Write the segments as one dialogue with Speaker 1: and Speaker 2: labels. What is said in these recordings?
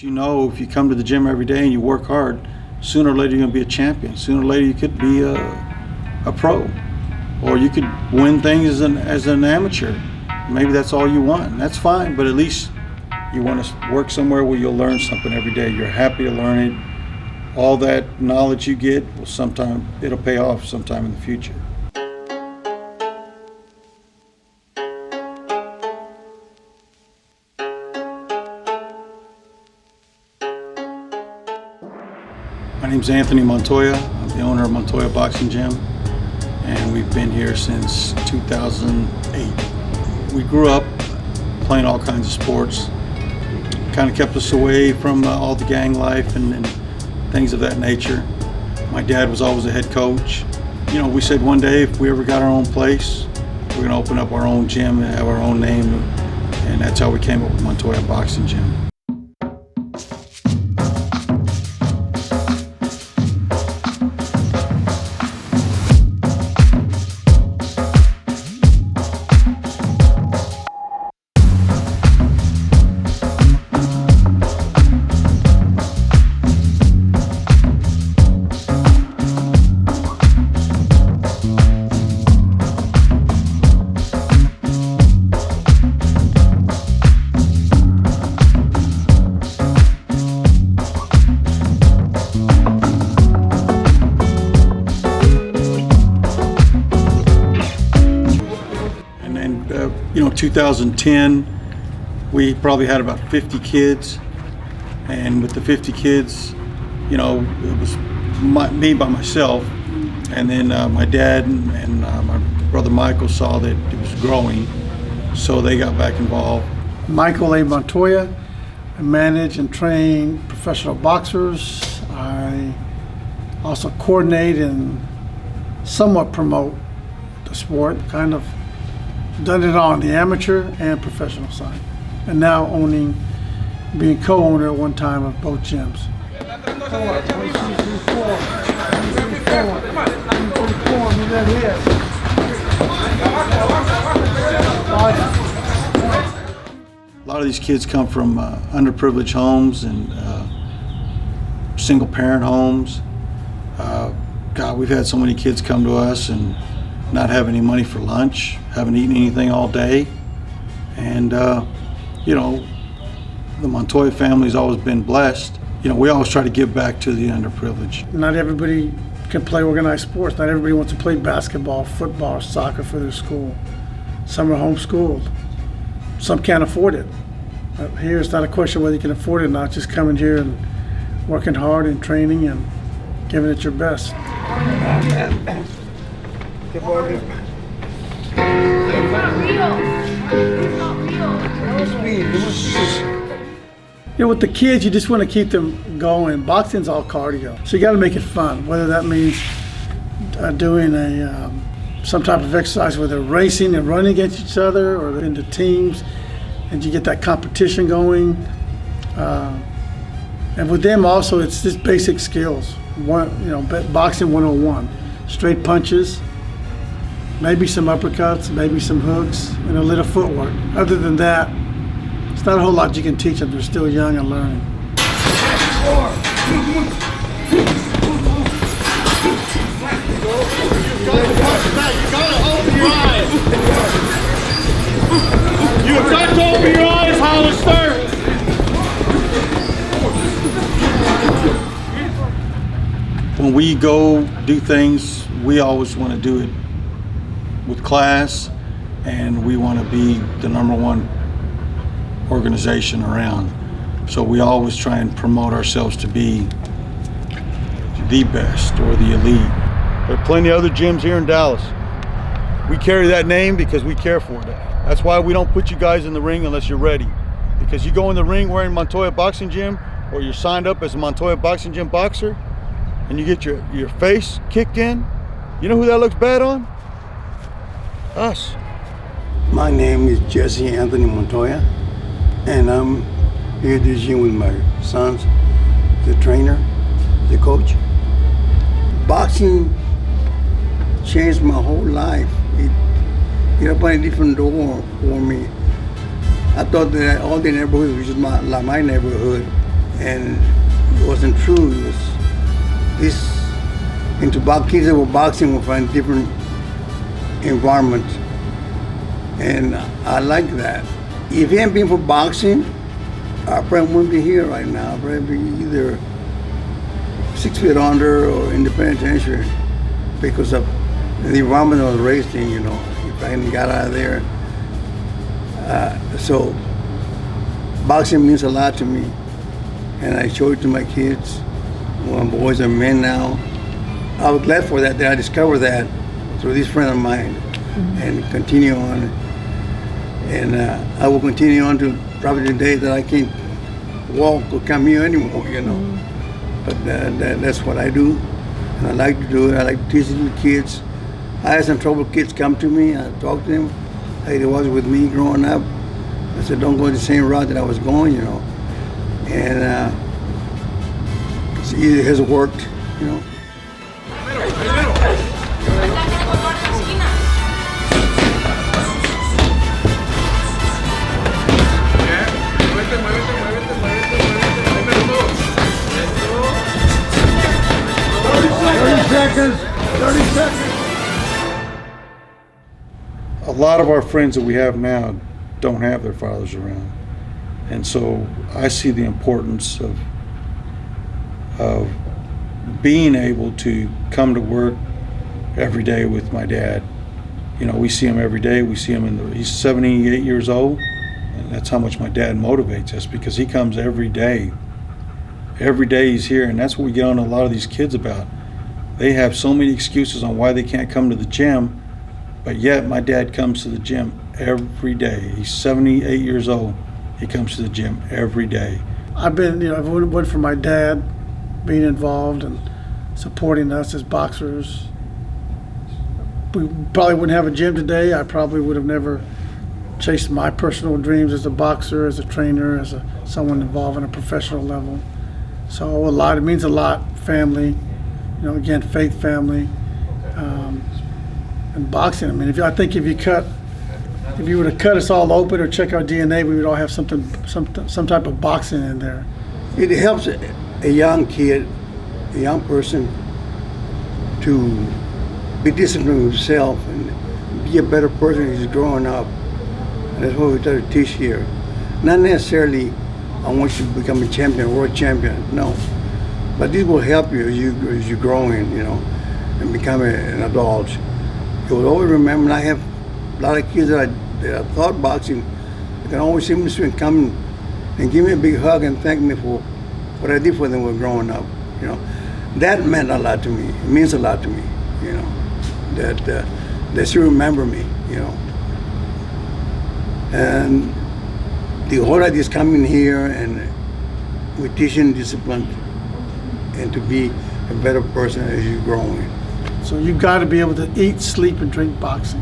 Speaker 1: You know, if you come to the gym every day and you work hard, sooner or later you're going to be a champion. Sooner or later you could be a pro, or you could win things as an amateur. Maybe that's all you want, and that's fine, but at least you want to work somewhere where you'll learn something every day. You're happy to learn it. All that knowledge you get, it'll pay off sometime in the future. My name's Anthony Montoya. I'm the owner of Montoya Boxing Gym, and we've been here since 2008. We grew up playing all kinds of sports. Kind of kept us away from all the gang life and things of that nature. My dad was always a head coach. You know, we said one day if we ever got our own place, we're going to open up our own gym and have our own name, and that's how we came up with Montoya Boxing Gym. You know, 2010, we probably had about 50 kids, and with the 50 kids, you know, it was me by myself, and then my dad and my brother Michael saw that it was growing, so they got back involved.
Speaker 2: Michael A. Montoya. I manage and train professional boxers. I also coordinate and somewhat promote the sport, kind of done it on the amateur and professional side, and now being co-owner at one time of both gyms.
Speaker 1: A lot of these kids come from underprivileged homes and single parent homes. God, we've had so many kids come to us and not have any money for lunch, haven't eaten anything all day. And, you know, the Montoya family's always been blessed. You know, we always try to give back to the underprivileged.
Speaker 2: Not everybody can play organized sports. Not everybody wants to play basketball, football, soccer for their school. Some are homeschooled. Some can't afford it. Here it's not a question whether you can afford it or not, just coming here and working hard and training and giving it your best.
Speaker 3: It's not real. It's not real.
Speaker 2: You know, with the kids, you just want to keep them going. Boxing's all cardio, so you got to make it fun. Whether that means doing some type of exercise where they're racing and running against each other, or they're into teams, and you get that competition going. And with them also, it's just basic skills. Boxing 101, straight punches. Maybe some uppercuts, maybe some hooks, and a little footwork. Other than that, it's not a whole lot you can teach them. They're still young and learning.
Speaker 4: You've got to open your eyes, Hollister!
Speaker 1: When we go do things, we always want to do it with class, and we want to be the #1 organization around. So we always try and promote ourselves to be the best or the elite. There are plenty of other gyms here in Dallas. We carry that name because we care for it. That's why we don't put you guys in the ring unless you're ready. Because you go in the ring wearing Montoya Boxing Gym, or you're signed up as a Montoya Boxing Gym boxer, and you get your face kicked in, you know who that looks bad on? Us.
Speaker 5: My name is Jesse Anthony Montoya, and I'm here at this gym with my sons, the trainer, the coach. Boxing changed my whole life. It opened a different door for me. I thought that all the neighborhoods was just like my neighborhood, and it wasn't true. It was this kids that were boxing will find different environments, and I like that. If it hadn't been for boxing, I probably wouldn't be here right now. I'd probably be either 6 feet under or in the penitentiary because of the environment I was raised in. You know, if I hadn't got out of there, so boxing means a lot to me, and I show it to my kids. My boys are men now. I was glad for that I discovered that through this friend of mine, and continue on. And I will continue on to probably the day that I can't walk or come here anymore, you know. But that's what I do, and I like to do it. I like teaching the kids. I had some troubled kids come to me. I talked to them. Hey, they was with me growing up. I said, don't go the same route that I was going, you know. And it has worked, you know.
Speaker 1: A lot of our friends that we have now don't have their fathers around, and so I see the importance of being able to come to work every day with my dad. You know, we see him every day. We see him he's 78 years old, and that's how much my dad motivates us, because he comes every day. Every day he's here, and that's what we get on a lot of these kids about. They have so many excuses on why they can't come to the gym, but yet my dad comes to the gym every day. He's 78 years old. He comes to the gym every day.
Speaker 2: I've been, if it went for my dad being involved and supporting us as boxers, we probably wouldn't have a gym today. I probably would have never chased my personal dreams as a boxer, as a trainer, as someone involved on a professional level. So it means a lot. Family, again, faith, family, and boxing. I mean, I think if you were to cut us all open or check our DNA, we would all have some type of boxing in there.
Speaker 5: It helps a young kid, a young person, to be disciplined with himself and be a better person as he's growing up. And that's what we try to teach here. Not necessarily, I want you to become a champion, world champion, no. But this will help you as you're growing, and become an adult. You will always remember, and I have a lot of kids that I thought boxing, they can always see me and come and give me a big hug and thank me for what I did for them when growing up. That meant a lot to me. It means a lot to me. That they still remember me. And the whole idea is coming here and we're teaching discipline and to be a better person as you're growing.
Speaker 2: So you've got to be able to eat, sleep, and drink boxing.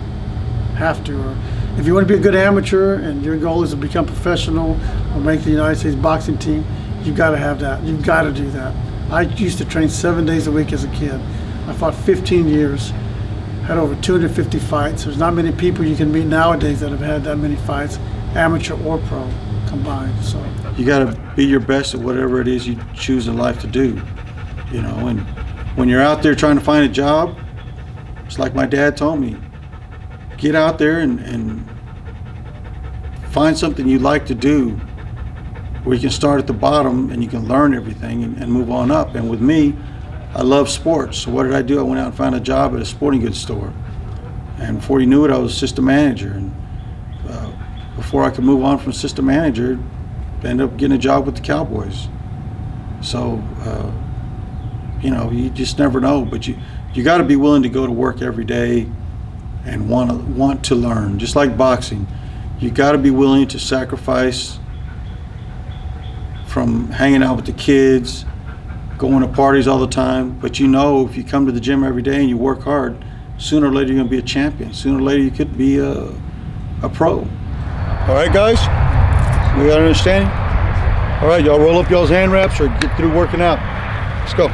Speaker 2: Have to. Or if you want to be a good amateur and your goal is to become professional or make the United States boxing team, you've got to have that. You've got to do that. I used to train 7 days a week as a kid. I fought 15 years, had over 250 fights. There's not many people you can meet nowadays that have had that many fights, amateur or pro combined. So
Speaker 1: You got to be your best at whatever it is you choose in life to do, and when you're out there trying to find a job, it's like my dad told me, get out there and find something you like to do where you can start at the bottom and you can learn everything and move on up. And with me, I love sports. So what did I do? I went out and found a job at a sporting goods store. And before you knew it, I was assistant manager. And before I could move on from assistant manager, I ended up getting a job with the Cowboys. So, you just never know. But you got to be willing to go to work every day and want to learn. Just like boxing, you got to be willing to sacrifice from hanging out with the kids, going to parties all the time. But if you come to the gym every day and you work hard, sooner or later you're going to be a champion. Sooner or later you could be a pro. All right, guys? We got an understanding? All right, y'all roll up y'all's hand wraps or get through working out. Let's go.